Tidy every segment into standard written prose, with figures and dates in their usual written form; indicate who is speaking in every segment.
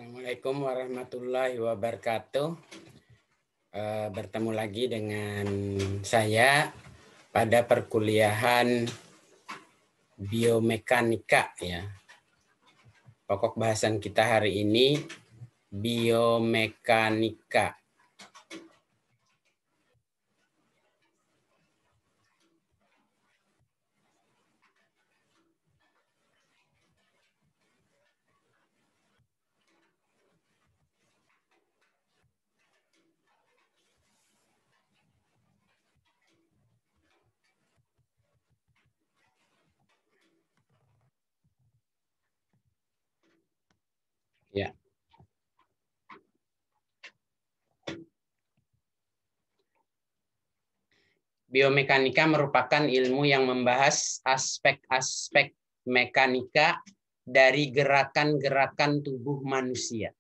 Speaker 1: Assalamualaikum warahmatullahi wabarakatuh. Bertemu lagi dengan saya pada perkuliahan biomekanika ya. Pokok bahasan kita hari ini biomekanika. Ya. Biomekanika merupakan ilmu yang membahas aspek-aspek mekanika dari gerakan-gerakan tubuh manusia.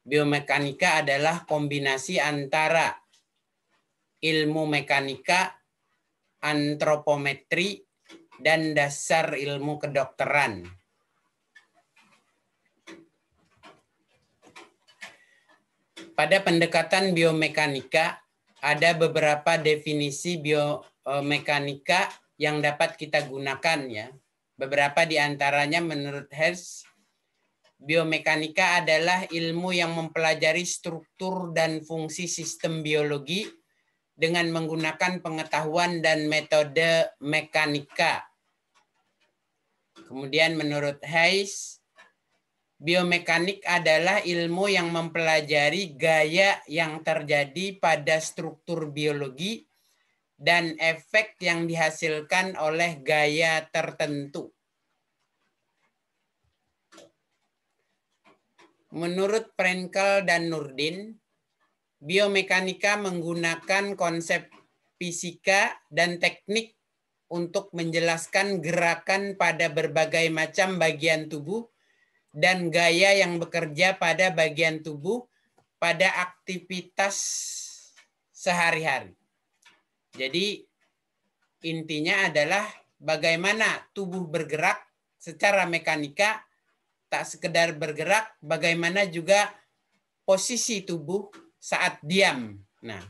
Speaker 1: Biomekanika adalah kombinasi antara ilmu mekanika, antropometri, dan dasar ilmu kedokteran. Pada pendekatan biomekanika, ada beberapa definisi biomekanika yang dapat kita gunakan ya. Beberapa di antaranya menurut Hess, biomekanika adalah ilmu yang mempelajari struktur dan fungsi sistem biologi dengan menggunakan pengetahuan dan metode mekanika. Kemudian menurut Hayes, biomekanik adalah ilmu yang mempelajari gaya yang terjadi pada struktur biologi dan efek yang dihasilkan oleh gaya tertentu. Menurut Frenkel dan Nurdin, biomekanika menggunakan konsep fisika dan teknik untuk menjelaskan gerakan pada berbagai macam bagian tubuh dan gaya yang bekerja pada bagian tubuh pada aktivitas sehari-hari. Jadi intinya adalah bagaimana tubuh bergerak secara mekanika, tak sekedar bergerak, bagaimana juga posisi tubuh saat diam. Nah,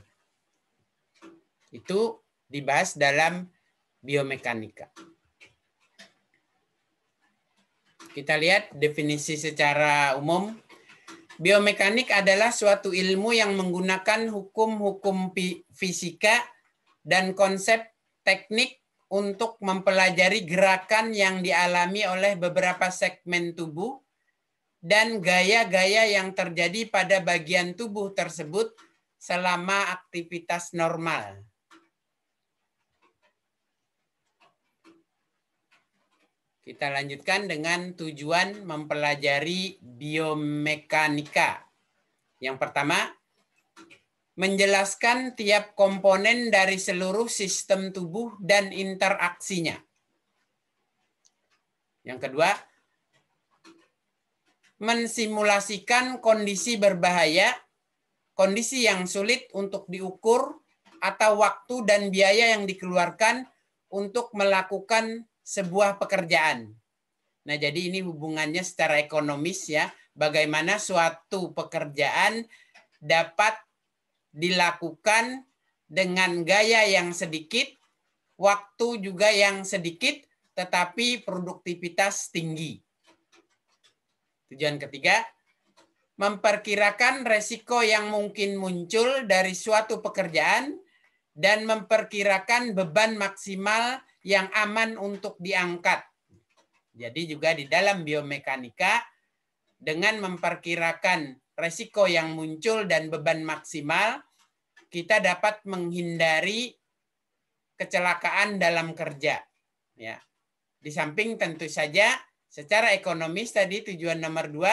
Speaker 1: itu dibahas dalam biomekanika. Kita lihat definisi secara umum. Biomekanik adalah suatu ilmu yang menggunakan hukum-hukum fisika dan konsep teknik untuk mempelajari gerakan yang dialami oleh beberapa segmen tubuh dan gaya-gaya yang terjadi pada bagian tubuh tersebut selama aktivitas normal. Kita lanjutkan dengan tujuan mempelajari biomekanika. Yang pertama, menjelaskan tiap komponen dari seluruh sistem tubuh dan interaksinya. Yang kedua, mensimulasikan kondisi berbahaya, kondisi yang sulit untuk diukur, atau waktu dan biaya yang dikeluarkan untuk melakukan sebuah pekerjaan. Nah, jadi ini hubungannya secara ekonomis ya, bagaimana suatu pekerjaan dapat dilakukan dengan gaya yang sedikit, waktu juga yang sedikit, tetapi produktivitas tinggi. Tujuan ketiga, memperkirakan resiko yang mungkin muncul dari suatu pekerjaan dan memperkirakan beban maksimal yang aman untuk diangkat. Jadi juga di dalam biomekanika, dengan memperkirakan resiko yang muncul dan beban maksimal, kita dapat menghindari kecelakaan dalam kerja. Ya. Di samping tentu saja secara ekonomis tadi tujuan nomor 2,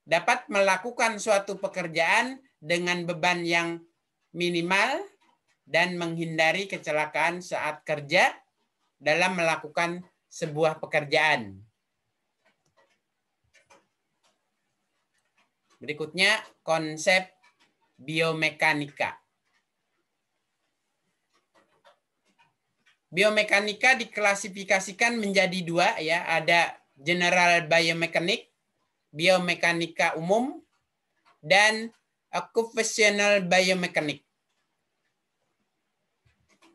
Speaker 1: dapat melakukan suatu pekerjaan dengan beban yang minimal dan menghindari kecelakaan saat kerja dalam melakukan sebuah pekerjaan. Berikutnya konsep biomekanika. Biomekanika diklasifikasikan menjadi 2 ya, ada general biomekanik, biomekanika umum, dan occupational biomekanik.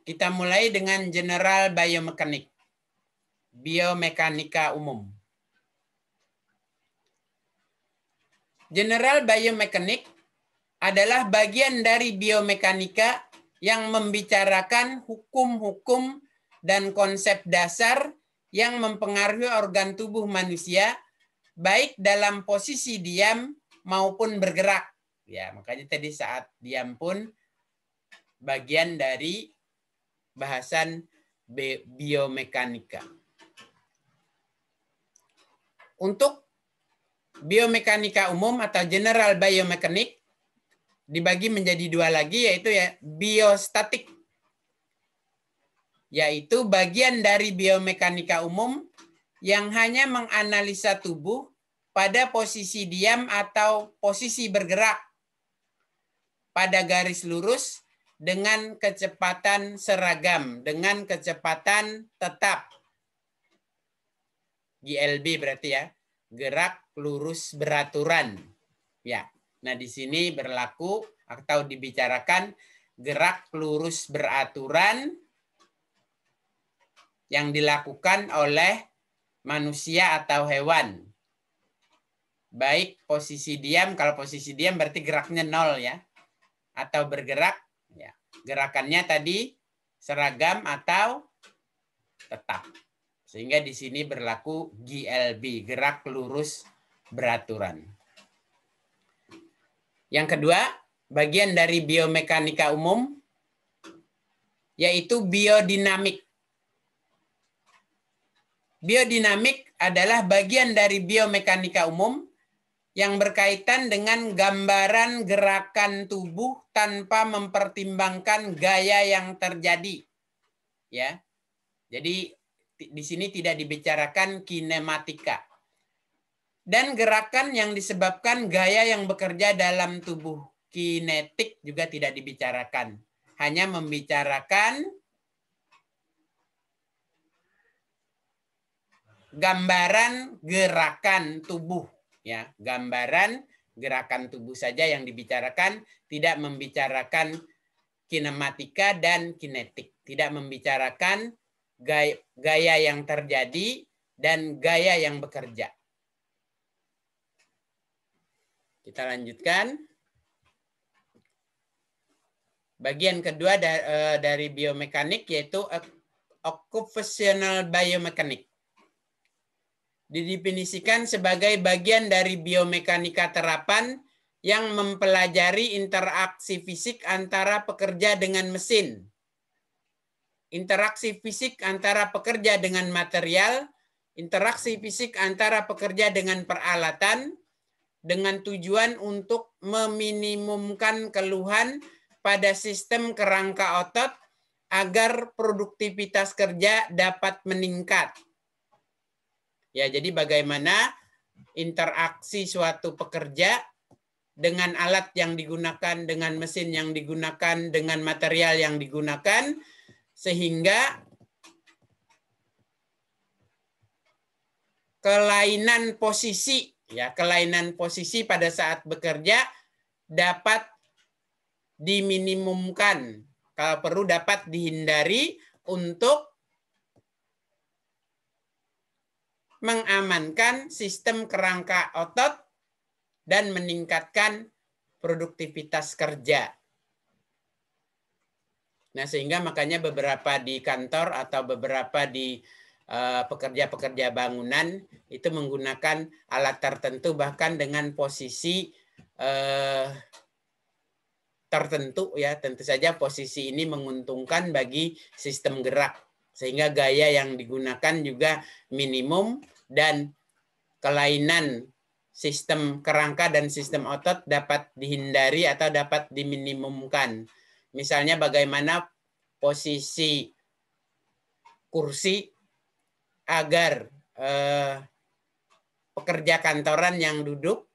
Speaker 1: Kita mulai dengan general biomekanik, biomekanika umum. General biomekanik adalah bagian dari biomekanika yang membicarakan hukum-hukum dan konsep dasar yang mempengaruhi organ tubuh manusia, baik dalam posisi diam maupun bergerak. Ya, makanya tadi saat diam pun bagian dari bahasan biomekanika. Untuk biomekanika umum atau general biomekanik dibagi menjadi dua lagi, yaitu ya biostatik, yaitu bagian dari biomekanika umum yang hanya menganalisa tubuh pada posisi diam atau posisi bergerak pada garis lurus dengan kecepatan seragam, dengan kecepatan tetap. GLB berarti ya, gerak lurus beraturan. Ya. Nah, di sini berlaku atau dibicarakan gerak lurus beraturan yang dilakukan oleh manusia atau hewan. Baik posisi diam, kalau posisi diam berarti geraknya 0 ya. Atau bergerak, ya. Gerakannya tadi seragam atau tetap. Sehingga di sini berlaku GLB, gerak lurus beraturan. Yang kedua, bagian dari biomekanika umum, yaitu biodinamik. Biodinamik adalah bagian dari biomekanika umum yang berkaitan dengan gambaran gerakan tubuh tanpa mempertimbangkan gaya yang terjadi. Ya. Jadi di sini tidak dibicarakan kinematika. Dan gerakan yang disebabkan gaya yang bekerja dalam tubuh kinetik juga tidak dibicarakan. Hanya membicarakan gambaran gerakan tubuh. Ya, gambaran gerakan tubuh saja yang dibicarakan, tidak membicarakan kinematika dan kinetik. Tidak membicarakan gaya yang terjadi dan gaya yang bekerja. Kita lanjutkan. Bagian kedua dari biomekanik yaitu occupational biomekanik. Didefinisikan sebagai bagian dari biomekanika terapan yang mempelajari interaksi fisik antara pekerja dengan mesin, interaksi fisik antara pekerja dengan material, interaksi fisik antara pekerja dengan peralatan, dengan tujuan untuk meminimumkan keluhan pada sistem kerangka otot agar produktivitas kerja dapat meningkat. Ya, jadi bagaimana interaksi suatu pekerja dengan alat yang digunakan, dengan mesin yang digunakan, dengan material yang digunakan, sehingga kelainan posisi, ya, kelainan posisi pada saat bekerja dapat diminimumkan, kalau perlu dapat dihindari untuk mengamankan sistem kerangka otot dan meningkatkan produktivitas kerja. Nah, sehingga makanya beberapa di kantor atau beberapa di pekerja-pekerja bangunan itu menggunakan alat tertentu bahkan dengan posisi tertentu, ya. Tentu saja posisi ini menguntungkan bagi sistem gerak sehingga gaya yang digunakan juga minimum dan kelainan sistem kerangka dan sistem otot dapat dihindari atau dapat diminimumkan. Misalnya bagaimana posisi kursi agar pekerja kantoran yang duduk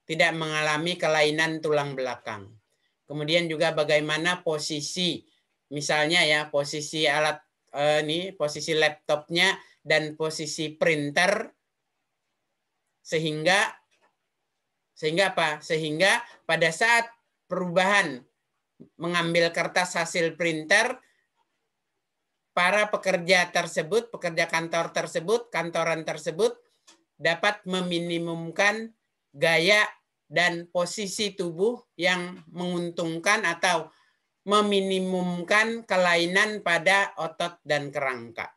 Speaker 1: tidak mengalami kelainan tulang belakang. Kemudian juga bagaimana posisi, misalnya ya, posisi alat posisi laptopnya dan posisi printer Sehingga apa? Sehingga pada saat perubahan mengambil kertas hasil printer, para pekerja tersebut, pekerja kantor tersebut, kantoran tersebut dapat meminimumkan gaya dan posisi tubuh yang menguntungkan atau meminimumkan kelainan pada otot dan kerangka.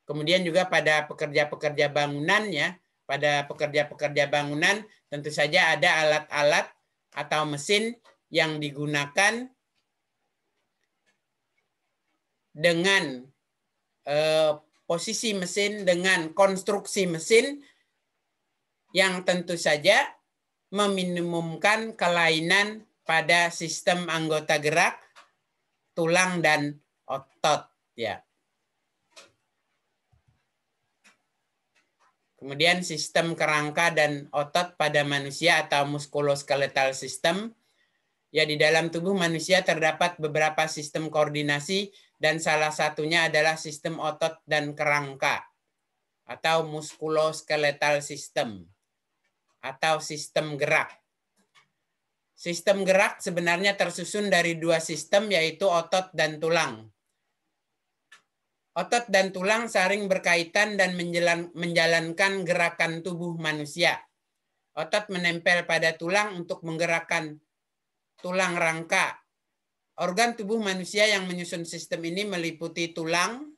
Speaker 1: Kemudian juga pada pekerja-pekerja bangunan ya, pada pekerja-pekerja bangunan tentu saja ada alat-alat atau mesin yang digunakan dengan posisi mesin, dengan konstruksi mesin yang tentu saja meminimumkan kelainan pada sistem anggota gerak, tulang dan otot ya. Kemudian sistem kerangka dan otot pada manusia atau muskuloskeletal system. Ya, di dalam tubuh manusia terdapat beberapa sistem koordinasi dan salah satunya adalah sistem otot dan kerangka atau muskuloskeletal system atau sistem gerak. Sistem gerak sebenarnya tersusun dari dua sistem yaitu otot dan tulang. Otot dan tulang saling berkaitan dan menjalankan gerakan tubuh manusia. Otot menempel pada tulang untuk menggerakkan tulang rangka. Organ tubuh manusia yang menyusun sistem ini meliputi tulang,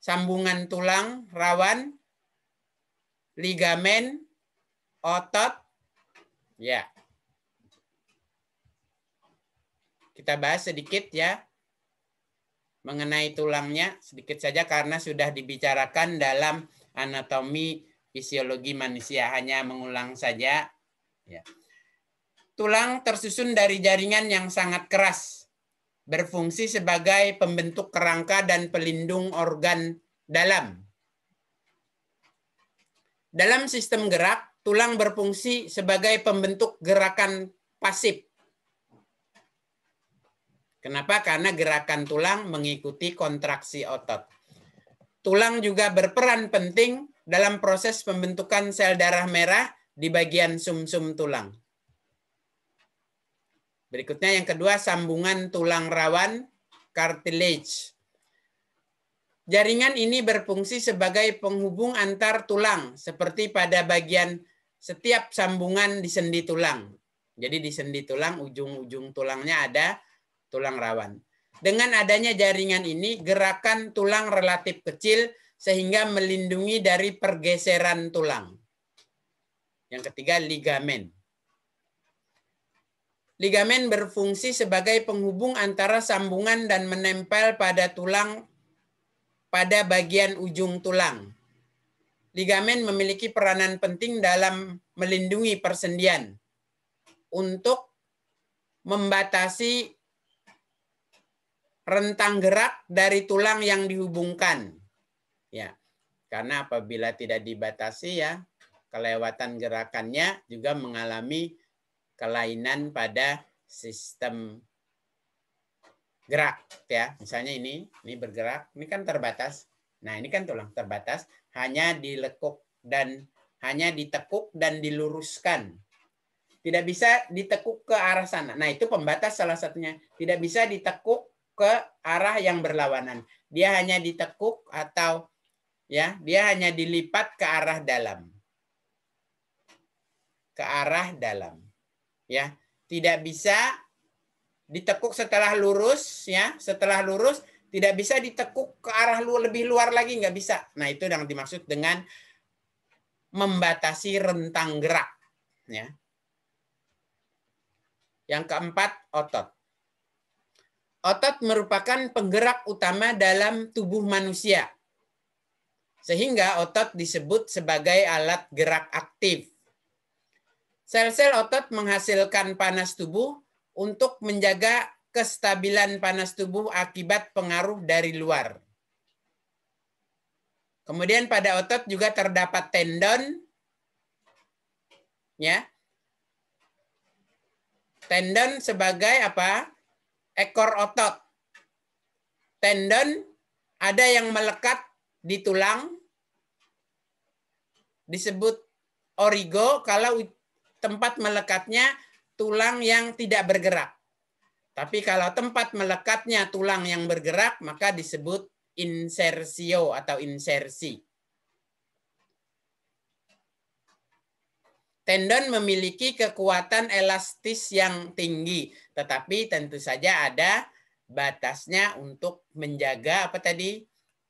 Speaker 1: sambungan tulang rawan, ligamen, otot. Ya. Kita bahas sedikit ya mengenai tulangnya, sedikit saja karena sudah dibicarakan dalam anatomi fisiologi manusia, hanya mengulang saja. Ya. Tulang tersusun dari jaringan yang sangat keras, berfungsi sebagai pembentuk kerangka dan pelindung organ dalam. Dalam sistem gerak, tulang berfungsi sebagai pembentuk gerakan pasif. Kenapa? Karena gerakan tulang mengikuti kontraksi otot. Tulang juga berperan penting dalam proses pembentukan sel darah merah di bagian sumsum tulang. Berikutnya yang kedua, sambungan tulang rawan, cartilage. Jaringan ini berfungsi sebagai penghubung antar tulang, seperti pada bagian setiap sambungan di sendi tulang. Jadi di sendi tulang, ujung-ujung tulangnya ada tulang rawan. Dengan adanya jaringan ini, gerakan tulang relatif kecil sehingga melindungi dari pergeseran tulang. Yang ketiga, ligamen. Ligamen berfungsi sebagai penghubung antara sambungan dan menempel pada tulang pada bagian ujung tulang. Ligamen memiliki peranan penting dalam melindungi persendian untuk membatasi rentang gerak dari tulang yang dihubungkan. Ya, karena apabila tidak dibatasi ya, kelewatan gerakannya juga mengalami kelainan pada sistem gerak ya. Misalnya ini bergerak, ini kan terbatas. Nah, ini kan tulang terbatas, hanya ditekuk dan diluruskan. Tidak bisa ditekuk ke arah sana. Nah, itu pembatas salah satunya. Tidak bisa ditekuk ke arah yang berlawanan. Dia hanya ditekuk atau ya, dia hanya dilipat ke arah dalam. Ke arah dalam. Ya, tidak bisa ditekuk setelah lurus ya, setelah lurus tidak bisa ditekuk ke arah lebih luar lagi, nggak bisa. Nah, itu yang dimaksud dengan membatasi rentang gerak ya. Yang keempat, otot. Otot merupakan penggerak utama dalam tubuh manusia. Sehingga otot disebut sebagai alat gerak aktif. Sel-sel otot menghasilkan panas tubuh untuk menjaga kestabilan panas tubuh akibat pengaruh dari luar. Kemudian pada otot juga terdapat tendon. Ya. Tendon sebagai apa? Ekor otot. Tendon ada yang melekat di tulang, disebut origo kalau tempat melekatnya tulang yang tidak bergerak. Tapi kalau tempat melekatnya tulang yang bergerak, maka disebut insersio atau insersi. Tendon memiliki kekuatan elastis yang tinggi, tetapi tentu saja ada batasnya untuk menjaga apa tadi?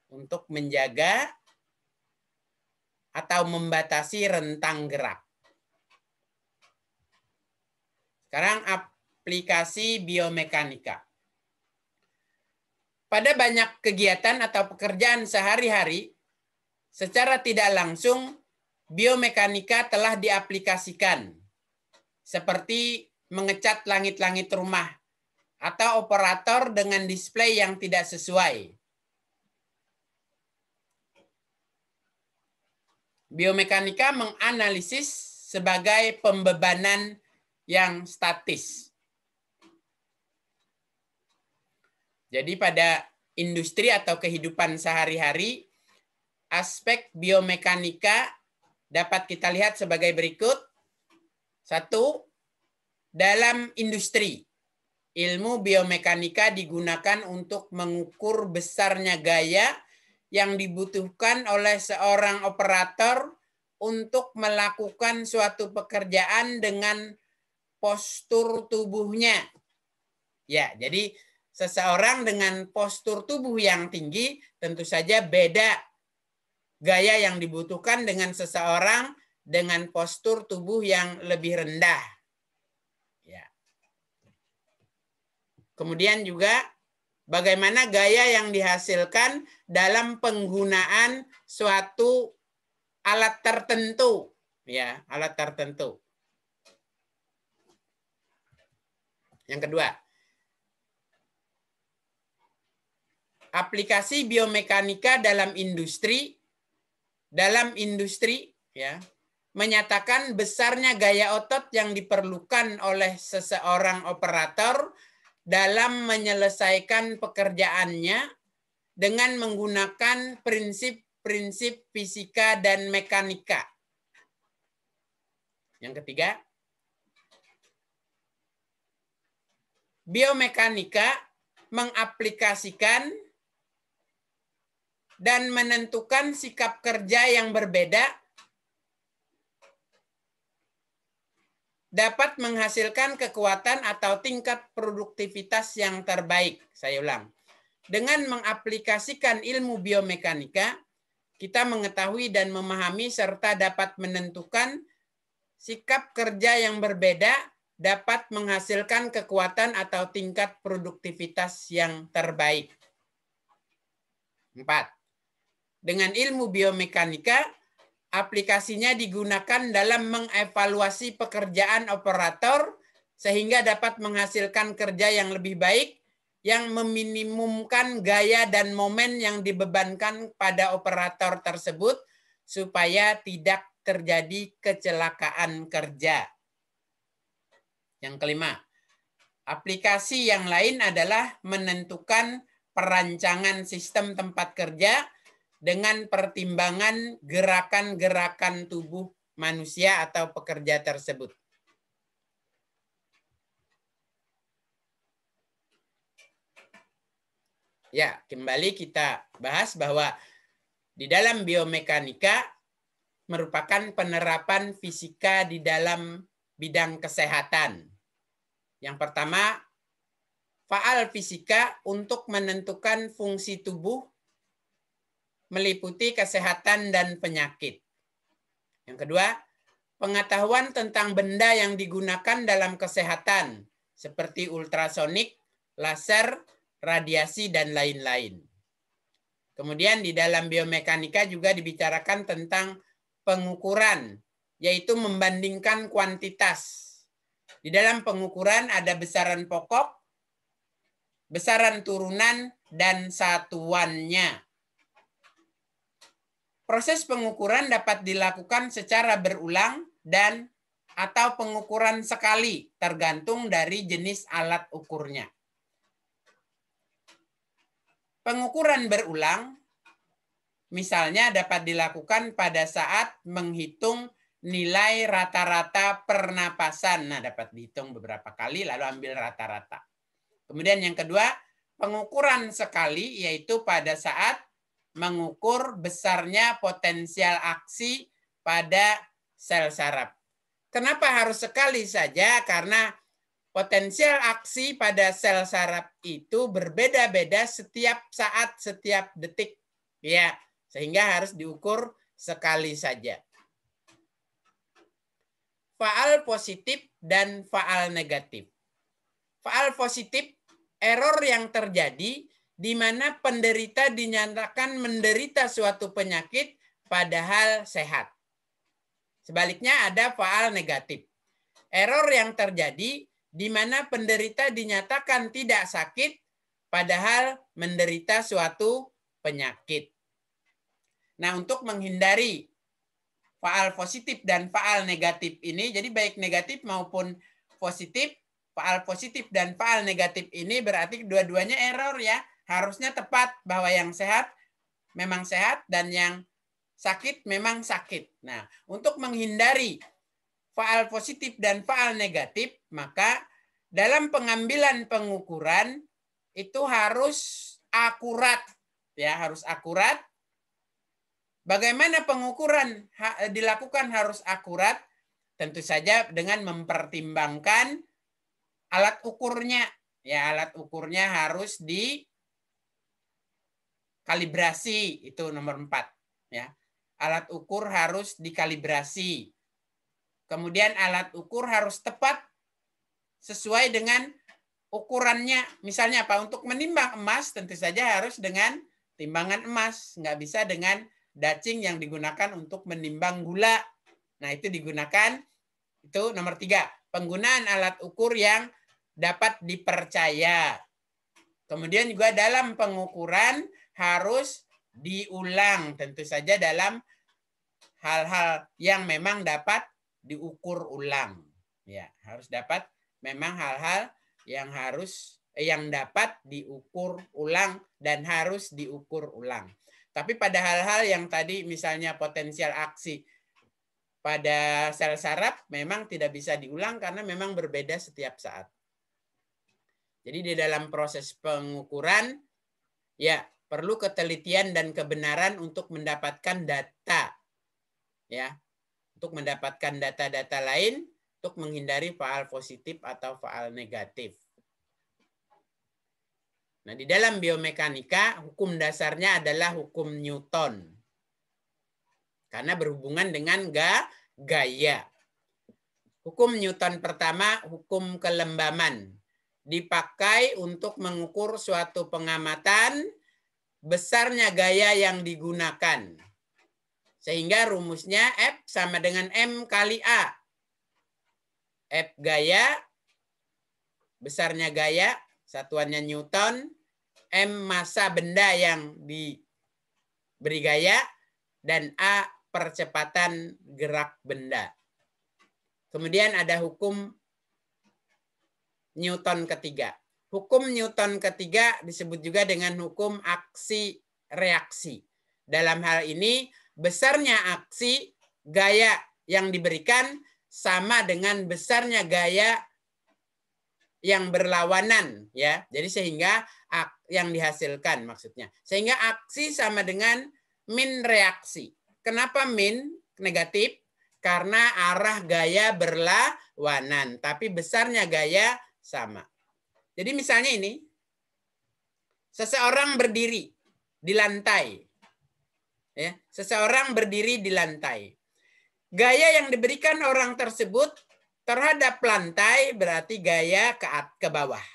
Speaker 1: Untuk menjaga atau membatasi rentang gerak. Sekarang aplikasi biomekanika. Pada banyak kegiatan atau pekerjaan sehari-hari, secara tidak langsung biomekanika telah diaplikasikan, seperti mengecat langit-langit rumah atau operator dengan display yang tidak sesuai. Biomekanika menganalisis sebagai pembebanan yang statis. Jadi pada industri atau kehidupan sehari-hari, aspek biomekanika dapat kita lihat sebagai berikut. 1. Dalam industri, ilmu biomekanika digunakan untuk mengukur besarnya gaya yang dibutuhkan oleh seorang operator untuk melakukan suatu pekerjaan dengan postur tubuhnya. Ya, jadi seseorang dengan postur tubuh yang tinggi tentu saja beda gaya yang dibutuhkan dengan seseorang dengan postur tubuh yang lebih rendah. Ya. Kemudian juga bagaimana gaya yang dihasilkan dalam penggunaan suatu alat tertentu, ya, alat tertentu. Yang kedua, aplikasi biomekanika dalam industri ya, menyatakan besarnya gaya otot yang diperlukan oleh seseorang operator dalam menyelesaikan pekerjaannya dengan menggunakan prinsip-prinsip fisika dan mekanika. Yang ketiga, biomekanika mengaplikasikan dan menentukan sikap kerja yang berbeda dapat menghasilkan kekuatan atau tingkat produktivitas yang terbaik. Saya ulang. Dengan mengaplikasikan ilmu biomekanika, kita mengetahui dan memahami serta dapat menentukan sikap kerja yang berbeda dapat menghasilkan kekuatan atau tingkat produktivitas yang terbaik. 4. Dengan ilmu biomekanika, aplikasinya digunakan dalam mengevaluasi pekerjaan operator sehingga dapat menghasilkan kerja yang lebih baik yang meminimumkan gaya dan momen yang dibebankan pada operator tersebut supaya tidak terjadi kecelakaan kerja. Yang kelima, aplikasi yang lain adalah menentukan perancangan sistem tempat kerja dengan pertimbangan gerakan-gerakan tubuh manusia atau pekerja tersebut. Ya, kembali kita bahas bahwa di dalam biomekanika merupakan penerapan fisika di dalam bidang kesehatan. Yang pertama, faal fisika untuk menentukan fungsi tubuh meliputi kesehatan dan penyakit. Yang kedua, pengetahuan tentang benda yang digunakan dalam kesehatan, seperti ultrasonik, laser, radiasi, dan lain-lain. Kemudian di dalam biomekanika juga dibicarakan tentang pengukuran, yaitu membandingkan kuantitas. Di dalam pengukuran ada besaran pokok, besaran turunan, dan satuannya. Proses pengukuran dapat dilakukan secara berulang dan atau pengukuran sekali tergantung dari jenis alat ukurnya. Pengukuran berulang misalnya dapat dilakukan pada saat menghitung nilai rata-rata pernapasan. Nah, dapat dihitung beberapa kali lalu ambil rata-rata. Kemudian yang kedua, pengukuran sekali yaitu pada saat mengukur besarnya potensial aksi pada sel saraf. Kenapa harus sekali saja? Karena potensial aksi pada sel saraf itu berbeda-beda setiap saat, setiap detik. Ya, sehingga harus diukur sekali saja. Faal positif dan faal negatif. Faal positif, error yang terjadi di mana penderita dinyatakan menderita suatu penyakit padahal sehat. Sebaliknya ada faal negatif. Error yang terjadi di mana penderita dinyatakan tidak sakit padahal menderita suatu penyakit. Nah, untuk menghindari faal positif dan faal negatif ini, jadi baik negatif maupun positif, faal positif dan faal negatif ini berarti dua-duanya error ya. Harusnya tepat bahwa yang sehat memang sehat dan yang sakit memang sakit. Nah, untuk menghindari faal positif dan faal negatif, maka dalam pengambilan pengukuran itu harus akurat, ya harus akurat. Bagaimana pengukuran dilakukan harus akurat? Tentu saja dengan mempertimbangkan alat ukurnya. Ya, alat ukurnya harus dikalibrasi, itu nomor 4. Ya. Alat ukur harus dikalibrasi. Kemudian alat ukur harus tepat sesuai dengan ukurannya. Misalnya apa? Untuk menimbang emas tentu saja harus dengan timbangan emas. Nggak bisa dengan dacing yang digunakan untuk menimbang gula. Nah, itu digunakan, itu nomor 3. Penggunaan alat ukur yang dapat dipercaya. Kemudian juga dalam pengukuran harus diulang. Tentu saja dalam hal-hal yang memang dapat diukur ulang. Ya, harus dapat memang hal-hal yang dapat diukur ulang dan harus diukur ulang. Tapi pada hal-hal yang tadi misalnya potensial aksi pada sel saraf memang tidak bisa diulang karena memang berbeda setiap saat. Jadi di dalam proses pengukuran ya perlu ketelitian dan kebenaran untuk mendapatkan data. Ya, untuk mendapatkan data-data lain untuk menghindari faal positif atau faal negatif. Nah, di dalam biomekanika, hukum dasarnya adalah hukum Newton. Karena berhubungan dengan gaya. Hukum Newton pertama, hukum kelembaman. Dipakai untuk mengukur suatu pengamatan besarnya gaya yang digunakan. Sehingga rumusnya F sama dengan M kali A. F gaya, besarnya gaya, satuannya Newton, M massa benda yang diberi gaya, dan A percepatan gerak benda. Kemudian ada hukum Newton ketiga. Hukum Newton ketiga disebut juga dengan hukum aksi-reaksi. Dalam hal ini, besarnya aksi gaya yang diberikan sama dengan besarnya gaya yang berlawanan, ya. Jadi sehingga yang dihasilkan maksudnya. Sehingga aksi sama dengan min reaksi. Kenapa min negatif? Karena arah gaya berlawanan, tapi besarnya gaya sama. Jadi misalnya ini, seseorang berdiri di lantai. Ya, seseorang berdiri di lantai. Gaya yang diberikan orang tersebut terhadap lantai berarti gaya ke bawah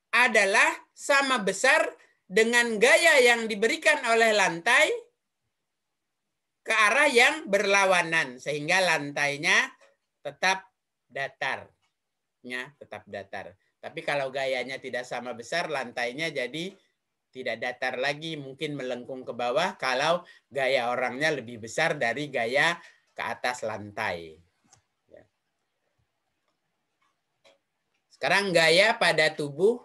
Speaker 1: adalah sama besar dengan gaya yang diberikan oleh lantai ke arah yang berlawanan. Sehingga lantainya tetap datar. Ya, tetap datar. Tapi kalau gayanya tidak sama besar, lantainya jadi tidak datar lagi, mungkin melengkung ke bawah kalau gaya orangnya lebih besar dari gaya ke atas lantai. Sekarang gaya pada tubuh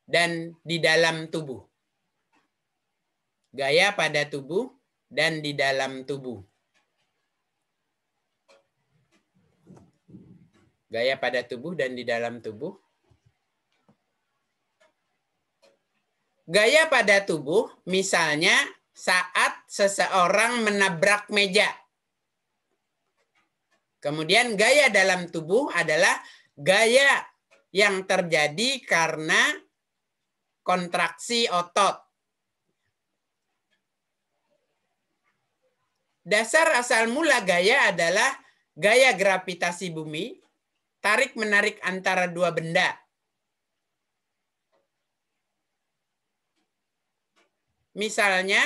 Speaker 1: dan di dalam tubuh. Gaya pada tubuh dan di dalam tubuh. Gaya pada tubuh dan di dalam tubuh. Gaya pada tubuh, misalnya saat seseorang menabrak meja. Kemudian gaya dalam tubuh adalah gaya yang terjadi karena kontraksi otot. Dasar asal mula gaya adalah gaya gravitasi bumi, tarik-menarik antara dua benda. Misalnya,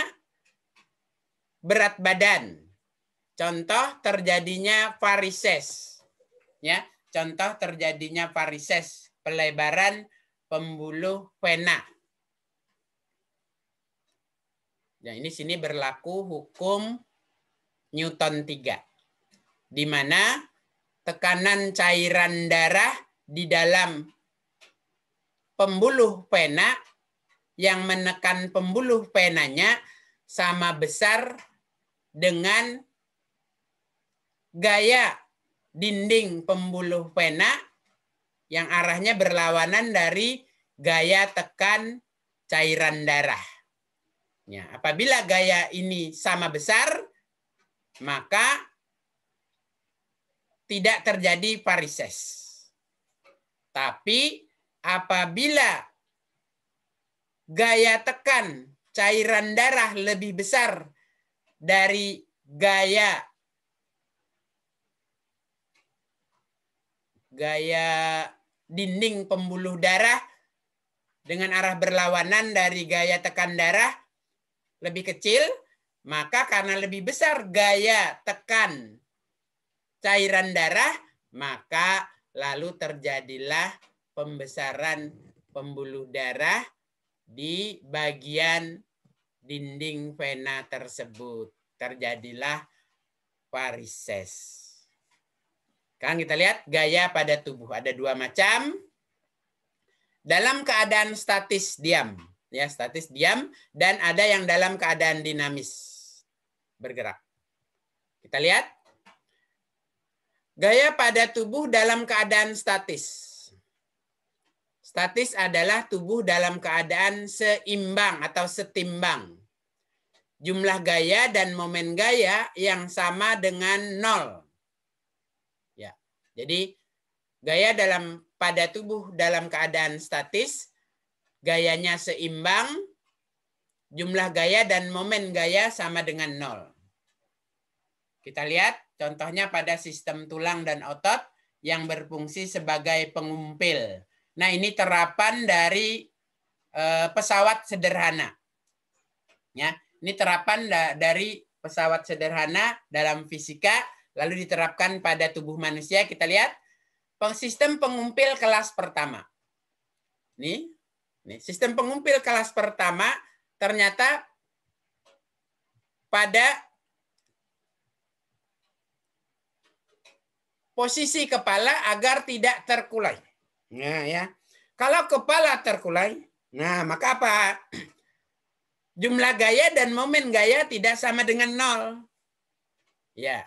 Speaker 1: berat badan. Contoh terjadinya varises. Ya, contoh terjadinya varises, pelebaran pembuluh vena. Ya, ini sini berlaku hukum Newton 3. Di mana tekanan cairan darah di dalam pembuluh vena yang menekan pembuluh venanya sama besar dengan gaya dinding pembuluh vena yang arahnya berlawanan dari gaya tekan cairan darah. Ya, apabila gaya ini sama besar, maka tidak terjadi varises. Tapi apabila gaya tekan cairan darah lebih besar dari gaya dinding pembuluh darah dengan arah berlawanan dari gaya tekan darah lebih kecil, maka karena lebih besar gaya tekan cairan darah, maka lalu terjadilah pembesaran pembuluh darah di bagian dinding vena tersebut. Terjadilah varises. Sekarang kita lihat gaya pada tubuh. Ada dua macam. Dalam keadaan statis diam. Ya, statis diam. Dan ada yang dalam keadaan dinamis. Bergerak. Kita lihat. Gaya pada tubuh dalam keadaan statis. Statis adalah tubuh dalam keadaan seimbang atau setimbang. Jumlah gaya dan momen gaya yang sama dengan 0. Ya. Jadi gaya pada tubuh dalam keadaan statis, gayanya seimbang, jumlah gaya dan momen gaya sama dengan 0. Kita lihat contohnya pada sistem tulang dan otot yang berfungsi sebagai pengumpil. Nah, ini terapan dari pesawat sederhana. Ya, ini terapan dari pesawat sederhana dalam fisika, lalu diterapkan pada tubuh manusia. Kita lihat sistem pengumpil kelas pertama. Nih, sistem pengumpil kelas pertama ternyata pada posisi kepala agar tidak terkulai. Nah, ya. Kalau kepala terkulai, nah maka apa? Jumlah gaya dan momen gaya tidak sama dengan 0. Ya.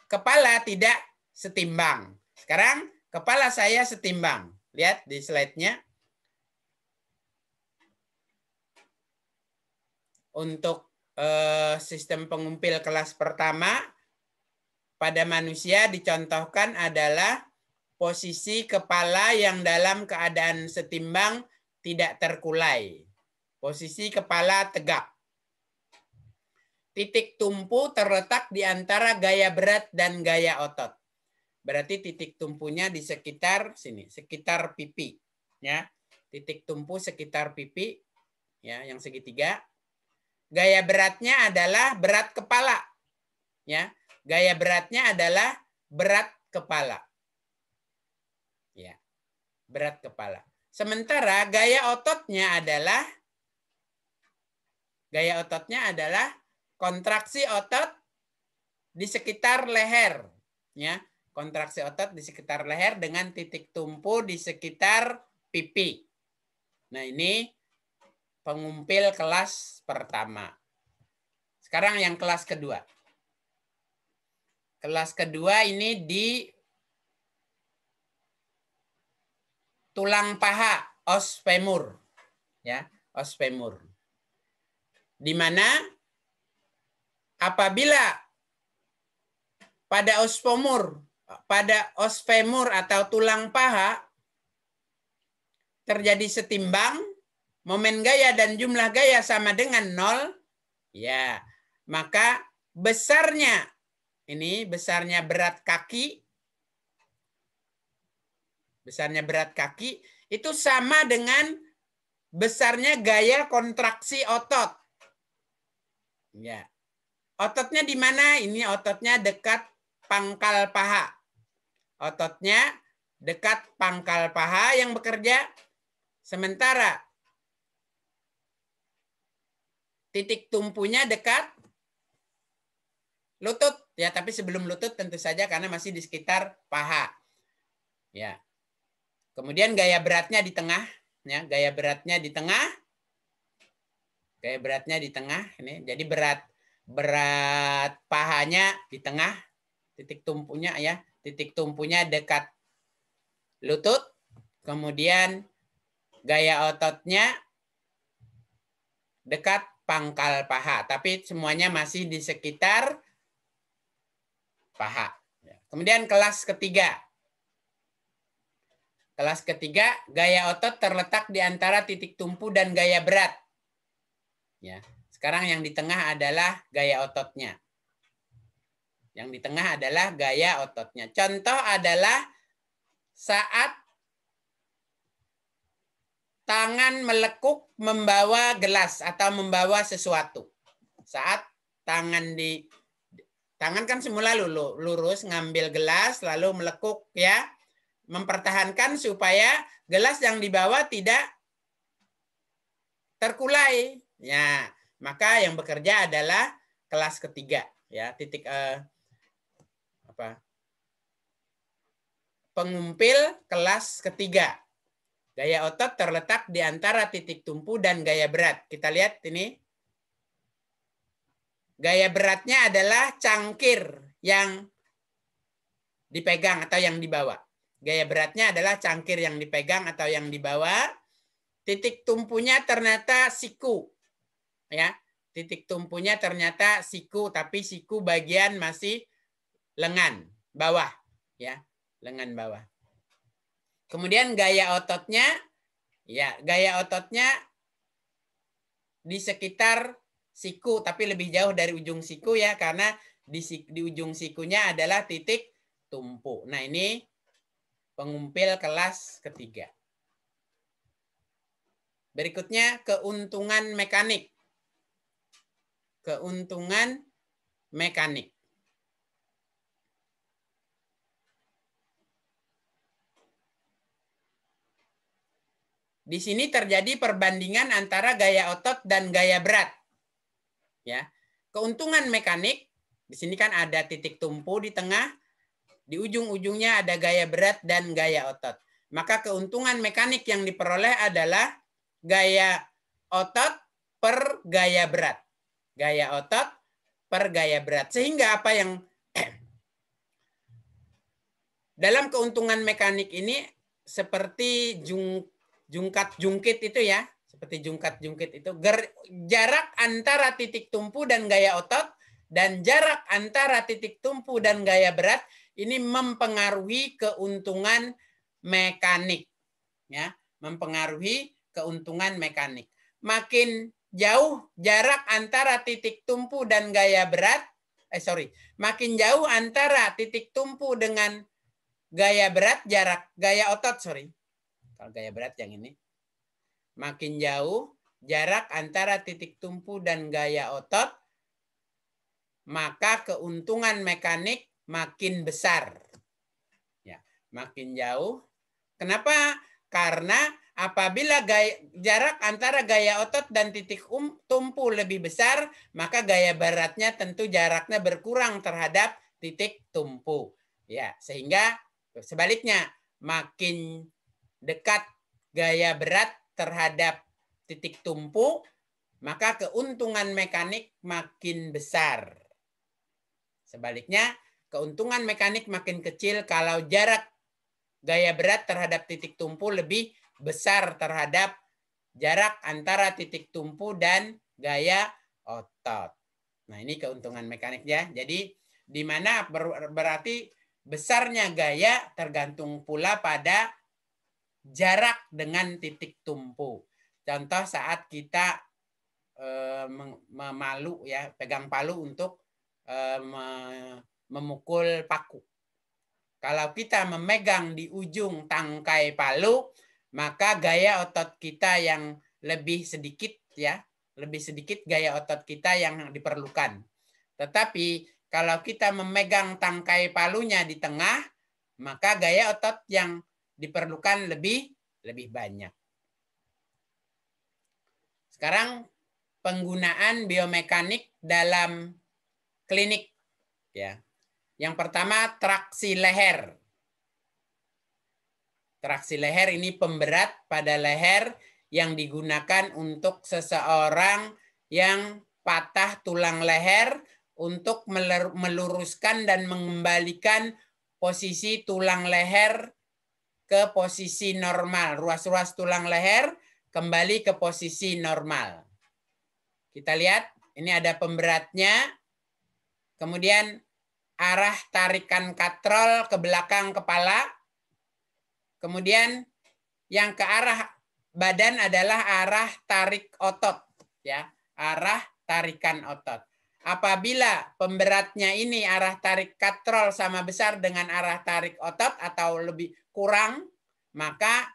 Speaker 1: Kepala tidak setimbang. Sekarang kepala saya setimbang. Lihat di slide-nya. Untuk sistem pengumpil kelas pertama pada manusia dicontohkan adalah posisi kepala yang dalam keadaan setimbang tidak terkulai. Posisi kepala tegak. Titik tumpu terletak di antara gaya berat dan gaya otot. Berarti titik tumpunya di sekitar sini, sekitar pipi. Ya, titik tumpu sekitar pipi, ya, yang segitiga. Gaya beratnya adalah berat kepala. Ya, gaya beratnya adalah berat kepala. Ya, berat kepala. Sementara gaya ototnya adalah kontraksi otot di sekitar leher. Ya, kontraksi otot di sekitar leher dengan titik tumpu di sekitar pipi. Nah, ini pengumpil kelas pertama. Sekarang yang kelas kedua. Kelas kedua ini di tulang paha, os femur. Ya, os femur. Di mana apabila pada os femur atau tulang paha terjadi setimbang, momen gaya dan jumlah gaya sama dengan 0, ya, maka besarnya berat kaki itu sama dengan besarnya gaya kontraksi otot. Ya. Ototnya di mana? Ini ototnya dekat pangkal paha. Ototnya dekat pangkal paha yang bekerja. Sementara titik tumpunya dekat lutut. Ya, tapi sebelum lutut tentu saja karena masih di sekitar paha. Ya. Kemudian gaya beratnya di tengah. Ya, gaya beratnya di tengah. Gaya beratnya di tengah. Ini. Jadi berat pahanya di tengah. Titik tumpunya ya. Titik tumpunya dekat lutut. Kemudian gaya ototnya dekat pangkal paha. Tapi semuanya masih di sekitar paha. Kemudian kelas ketiga. Kelas ketiga, gaya otot terletak di antara titik tumpu dan gaya berat. Ya. Sekarang yang di tengah adalah gaya ototnya. Yang di tengah adalah gaya ototnya. Contoh adalah saat tangan melekuk membawa gelas atau membawa sesuatu. Saat tangan kan semula lurus ngambil gelas lalu melekuk ya. Mempertahankan supaya gelas yang dibawa tidak terkulai. Ya, maka yang bekerja adalah kelas ketiga ya, pengumpil kelas ketiga. Gaya otot terletak di antara titik tumpu dan gaya berat. Kita lihat ini. Gaya beratnya adalah cangkir yang dipegang atau yang dibawa. Gaya beratnya adalah cangkir yang dipegang atau yang dibawa. Titik tumpunya ternyata siku. Ya, titik tumpunya ternyata siku, tapi siku bagian masih lengan bawah, ya, lengan bawah. Kemudian gaya ototnya, ya, gaya ototnya di sekitar siku, tapi lebih jauh dari ujung siku ya, karena di ujung sikunya adalah titik tumpu. Nah, ini pengumpil kelas ketiga. Berikutnya keuntungan mekanik. Keuntungan mekanik. Di sini terjadi perbandingan antara gaya otot dan gaya berat. Ya. Keuntungan mekanik, di sini kan ada titik tumpu di tengah, di ujung-ujungnya ada gaya berat dan gaya otot. Maka keuntungan mekanik yang diperoleh adalah gaya otot per gaya berat. Gaya otot per gaya berat. Sehingga apa yang dalam keuntungan mekanik ini seperti jungkat-jungkit itu ya. Seperti jungkat-jungkit itu. Jarak antara titik tumpu dan gaya otot dan jarak antara titik tumpu dan gaya berat ini mempengaruhi keuntungan mekanik. Ya, mempengaruhi keuntungan mekanik. Makin jauh jarak antara titik tumpu dan gaya berat, makin jauh antara titik tumpu dengan gaya berat, gaya otot, Kalau gaya berat yang ini. Makin jauh jarak antara titik tumpu dan gaya otot, maka keuntungan mekanik makin besar. Ya, makin jauh. Kenapa? Karena apabila jarak antara gaya otot dan titik tumpu lebih besar, maka gaya beratnya tentu jaraknya berkurang terhadap titik tumpu. Ya, sehingga sebaliknya makin dekat gaya berat terhadap titik tumpu, maka keuntungan mekanik makin besar. Sebaliknya, keuntungan mekanik makin kecil kalau jarak gaya berat terhadap titik tumpu lebih besar terhadap jarak antara titik tumpu dan gaya otot. Nah, ini keuntungan mekaniknya. Jadi, di mana berarti besarnya gaya tergantung pula pada jarak dengan titik tumpu. Contoh saat kita memalu ya, pegang palu untuk memukul paku. Kalau kita memegang di ujung tangkai palu, maka gaya otot kita yang lebih sedikit ya, lebih sedikit gaya otot kita yang diperlukan. Tetapi kalau kita memegang tangkai palunya di tengah, maka gaya otot yang diperlukan lebih banyak. Sekarang penggunaan biomekanik dalam klinik ya. Yang pertama traksi leher. Traksi leher ini pemberat pada leher yang digunakan untuk seseorang yang patah tulang leher untuk meluruskan dan mengembalikan posisi tulang leher ke posisi normal. Ruas-ruas tulang leher kembali ke posisi normal. Kita lihat, ini ada pemberatnya. Kemudian arah tarikan katrol ke belakang kepala. Kemudian yang ke arah badan adalah arah tarik otot, ya, arah tarikan otot. Apabila pemberatnya ini arah tarik katrol sama besar dengan arah tarik otot atau lebih kurang, maka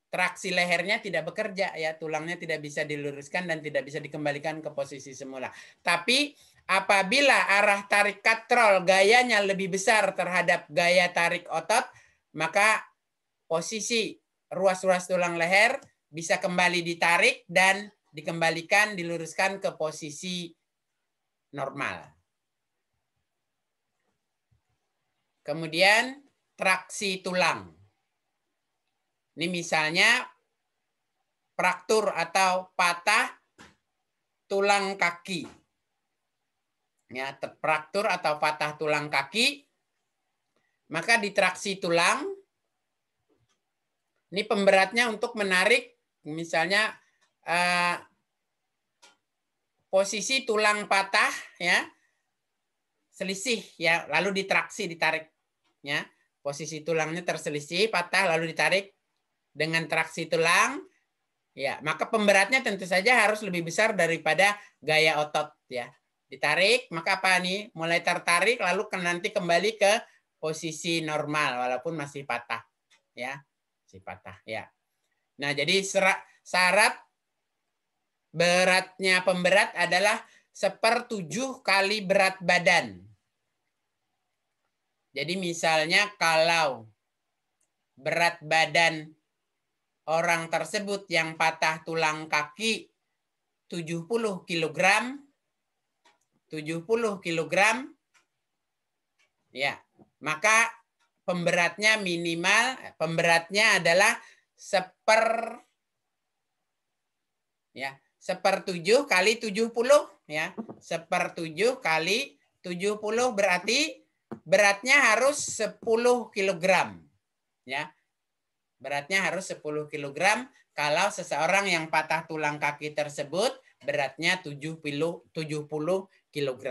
Speaker 1: traksi lehernya tidak bekerja ya, tulangnya tidak bisa diluruskan dan tidak bisa dikembalikan ke posisi semula. Tapi apabila arah tarik katrol gayanya lebih besar terhadap gaya tarik otot, maka posisi ruas-ruas tulang leher bisa kembali ditarik dan dikembalikan, diluruskan ke posisi normal. Kemudian traksi tulang. Ini misalnya fraktur atau patah tulang kaki. Ya, fraktur atau patah tulang kaki, maka ditraksi tulang. Ini pemberatnya untuk menarik, misalnya posisi tulang patah, ya, selisih, ya, lalu ditraksi, ditarik, ya, posisi tulangnya terselisih, patah, lalu ditarik. Dengan traksi tulang, ya, maka pemberatnya tentu saja harus lebih besar daripada gaya otot ya. Ditarik, maka apa nih? Mulai tertarik lalu nanti kembali ke posisi normal walaupun masih patah ya. Masih patah ya. Nah, jadi syarat beratnya pemberat adalah 1/7 kali berat badan. Jadi misalnya kalau berat badan orang tersebut yang patah tulang kaki 70 kg, ya, maka pemberatnya minimal, pemberatnya adalah 1/7 kali 70 ya. 1/7 kali 70 berarti beratnya harus 10 kg ya. Beratnya harus 10 kg kalau seseorang yang patah tulang kaki tersebut beratnya 70 kg.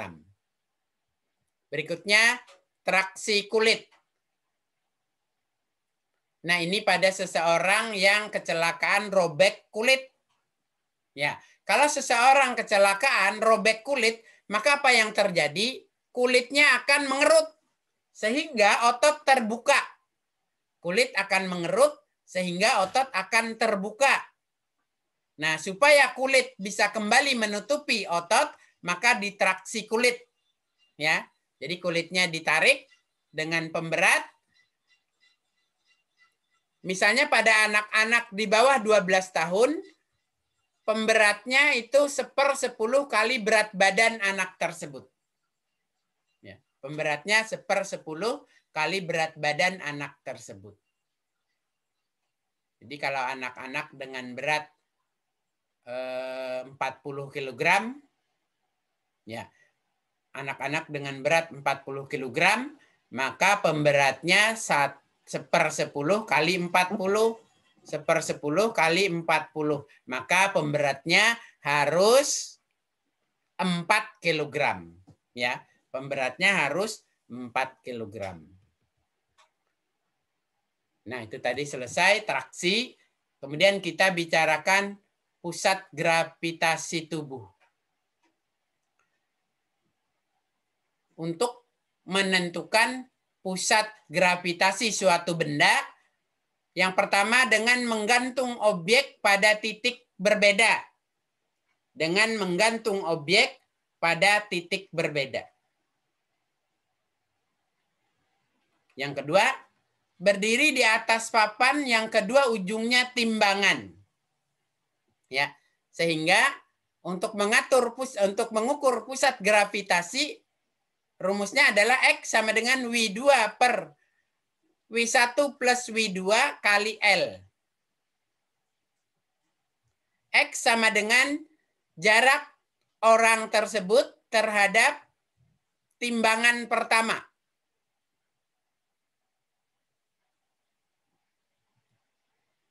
Speaker 1: Berikutnya traksi kulit. Nah, ini pada seseorang yang kecelakaan robek kulit. Ya, kalau seseorang kecelakaan robek kulit, maka apa yang terjadi? Kulitnya akan mengerut sehingga otot terbuka. Kulit akan mengerut sehingga otot akan terbuka. Nah, supaya kulit bisa kembali menutupi otot, maka ditraksi kulit. Ya, jadi kulitnya ditarik dengan pemberat. Misalnya pada anak-anak di bawah 12 tahun, pemberatnya itu 1/10 kali berat badan anak tersebut. Ya, pemberatnya 1/10 kali berat badan anak tersebut. Jadi kalau anak-anak dengan berat 40 kg, ya, anak-anak dengan berat 40 kg, maka pemberatnya 1/10 kali 40, 1/10 kali 40. Maka pemberatnya harus 4 kg. Ya, pemberatnya harus 4 kg. Nah, itu tadi selesai traksi. Kemudian kita bicarakan pusat gravitasi tubuh. Untuk menentukan pusat gravitasi suatu benda, yang pertama dengan menggantung objek pada titik berbeda. Dengan menggantung objek pada titik berbeda. Yang kedua, berdiri di atas papan yang kedua ujungnya timbangan. Ya, sehingga untuk mengukur pusat gravitasi, rumusnya adalah X sama dengan W2 per W1 plus W2 kali L. X sama dengan jarak orang tersebut terhadap timbangan pertama.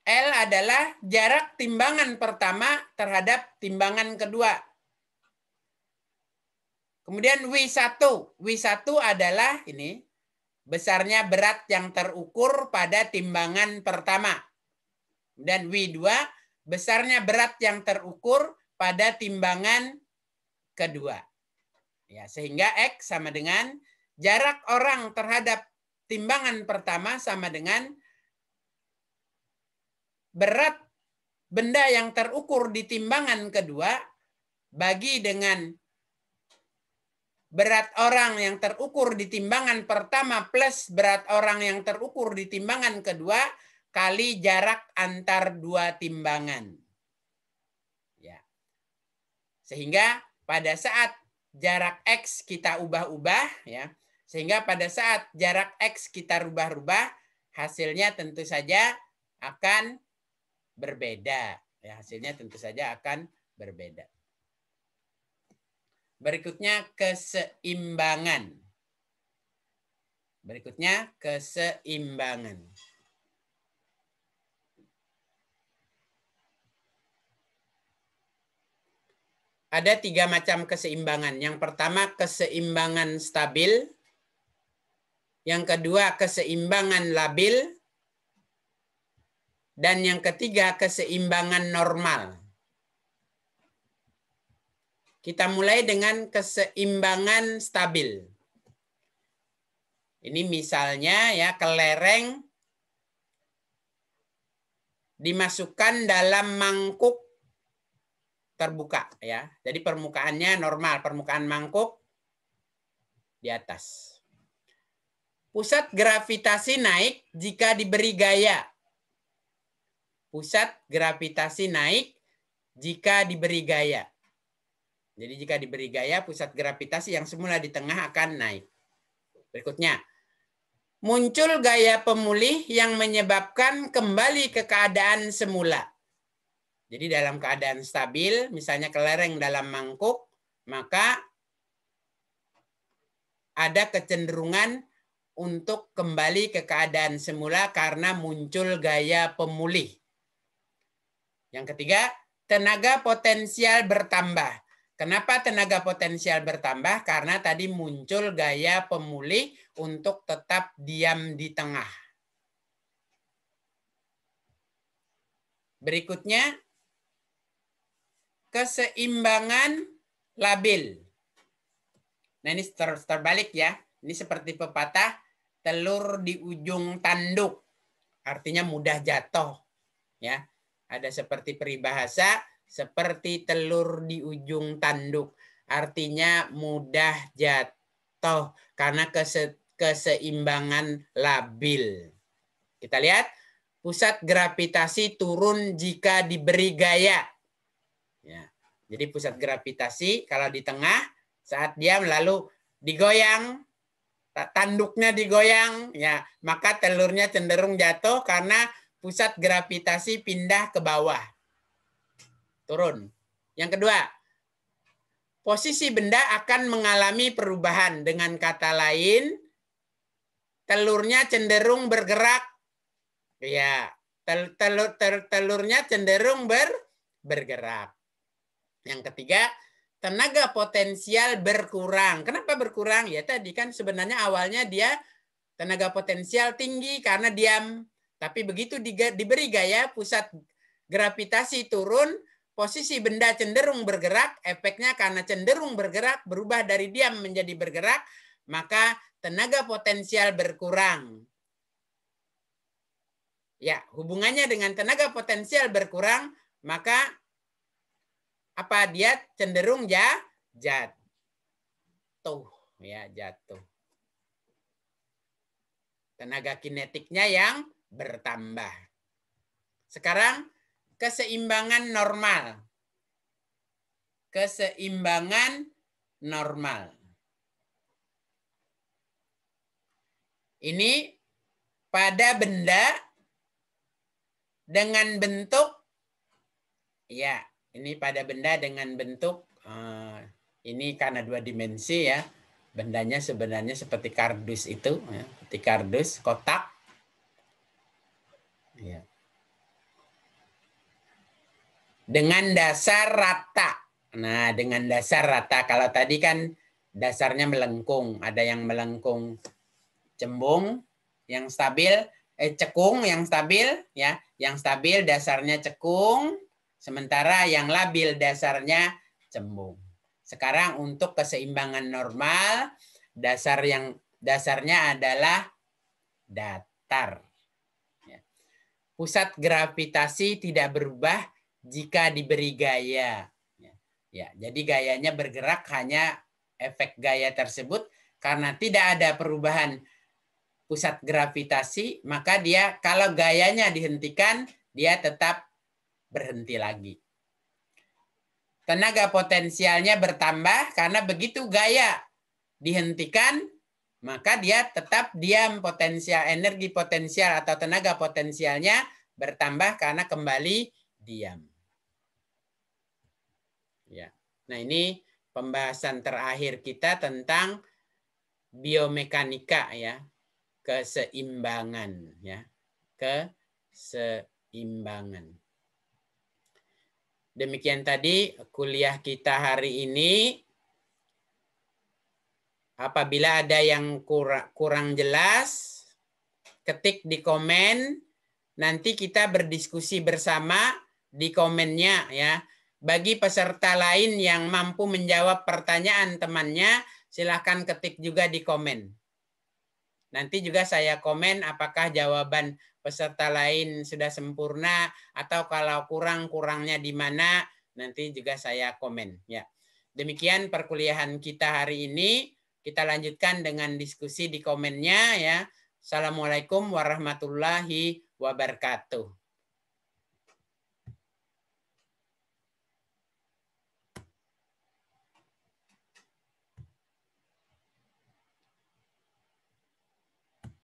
Speaker 1: L adalah jarak timbangan pertama terhadap timbangan kedua. Kemudian W1. W1 adalah ini besarnya berat yang terukur pada timbangan pertama. Dan W2 besarnya berat yang terukur pada timbangan kedua. Ya, sehingga X sama dengan jarak orang terhadap timbangan pertama sama dengan berat benda yang terukur di timbangan kedua bagi dengan berat orang yang terukur di timbangan pertama plus berat orang yang terukur di timbangan kedua kali jarak antar dua timbangan. Ya. Sehingga pada saat jarak X kita ubah-ubah, ya, sehingga pada saat jarak X kita rubah-rubah, hasilnya tentu saja akan berbeda. Ya, hasilnya tentu saja akan berbeda. Berikutnya keseimbangan. Berikutnya keseimbangan. Ada 3 macam keseimbangan. Yang pertama keseimbangan stabil. Yang kedua keseimbangan labil. Dan yang ketiga keseimbangan normal. Kita mulai dengan keseimbangan stabil. Ini misalnya ya kelereng dimasukkan dalam mangkuk terbuka ya. Jadi permukaannya normal, permukaan mangkuk di atas. Pusat gravitasi naik jika diberi gaya. Pusat gravitasi naik jika diberi gaya. Jadi jika diberi gaya, pusat gravitasi yang semula di tengah akan naik. Berikutnya, muncul gaya pemulih yang menyebabkan kembali ke keadaan semula. Jadi dalam keadaan stabil, misalnya kelereng dalam mangkuk, maka ada kecenderungan untuk kembali ke keadaan semula karena muncul gaya pemulih. Yang ketiga, tenaga potensial bertambah. Kenapa tenaga potensial bertambah? Karena tadi muncul gaya pemulih untuk tetap diam di tengah. Berikutnya, keseimbangan labil. Nah, ini terbalik ya. Ini seperti pepatah, telur di ujung tanduk. Artinya mudah jatuh. Ya, ada seperti peribahasa, seperti telur di ujung tanduk. Artinya mudah jatuh karena keseimbangan labil. Kita lihat, pusat gravitasi turun jika diberi gaya. Ya, jadi pusat gravitasi kalau di tengah, saat diam lalu digoyang, tanduknya digoyang, ya maka telurnya cenderung jatuh karena pusat gravitasi pindah ke bawah. Turun. Yang kedua, posisi benda akan mengalami perubahan. Dengan kata lain, telurnya cenderung bergerak. Ya, telurnya cenderung bergerak. Yang ketiga, tenaga potensial berkurang. Kenapa berkurang? Ya tadi kan sebenarnya awalnya dia tenaga potensial tinggi karena diam. Tapi begitu diberi gaya pusat gravitasi turun, posisi benda cenderung bergerak, efeknya karena cenderung bergerak berubah dari diam menjadi bergerak, maka tenaga potensial berkurang. Ya, hubungannya dengan tenaga potensial berkurang, maka apa dia cenderung jatuh, ya jatuh. Tenaga kinetiknya yang bertambah. Sekarang keseimbangan normal. Keseimbangan normal. Ini pada benda dengan bentuk, ya, ini pada benda dengan bentuk, ini karena 2 dimensi ya, bendanya sebenarnya seperti kardus itu, ya, seperti kardus, kotak. Ya. Dengan dasar rata. Nah, dengan dasar rata, kalau tadi kan dasarnya melengkung, ada yang melengkung cembung, yang stabil, cekung yang stabil, ya, yang stabil dasarnya cekung, sementara yang labil dasarnya cembung. Sekarang untuk keseimbangan normal, dasarnya adalah datar. Ya. Pusat gravitasi tidak berubah jika diberi gaya. Ya, jadi gayanya bergerak, hanya efek gaya tersebut karena tidak ada perubahan pusat gravitasi, maka dia kalau gayanya dihentikan, dia tetap berhenti lagi. Tenaga potensialnya bertambah karena begitu gaya dihentikan, maka dia tetap diam, potensial energi potensial atau tenaga potensialnya bertambah karena kembali diam. Ya. Nah, ini pembahasan terakhir kita tentang biomekanika ya. Keseimbangan ya, keseimbangan. Demikian tadi kuliah kita hari ini. Apabila ada yang kurang jelas, ketik di komen, nanti kita berdiskusi bersama di komennya ya. Bagi peserta lain yang mampu menjawab pertanyaan temannya, silahkan ketik juga di komen. Nanti juga saya komen apakah jawaban peserta lain sudah sempurna atau kalau kurangnya di mana, nanti juga saya komen ya. Demikian perkuliahan kita hari ini. Kita lanjutkan dengan diskusi di komennya ya. Assalamualaikum warahmatullahi wabarakatuh.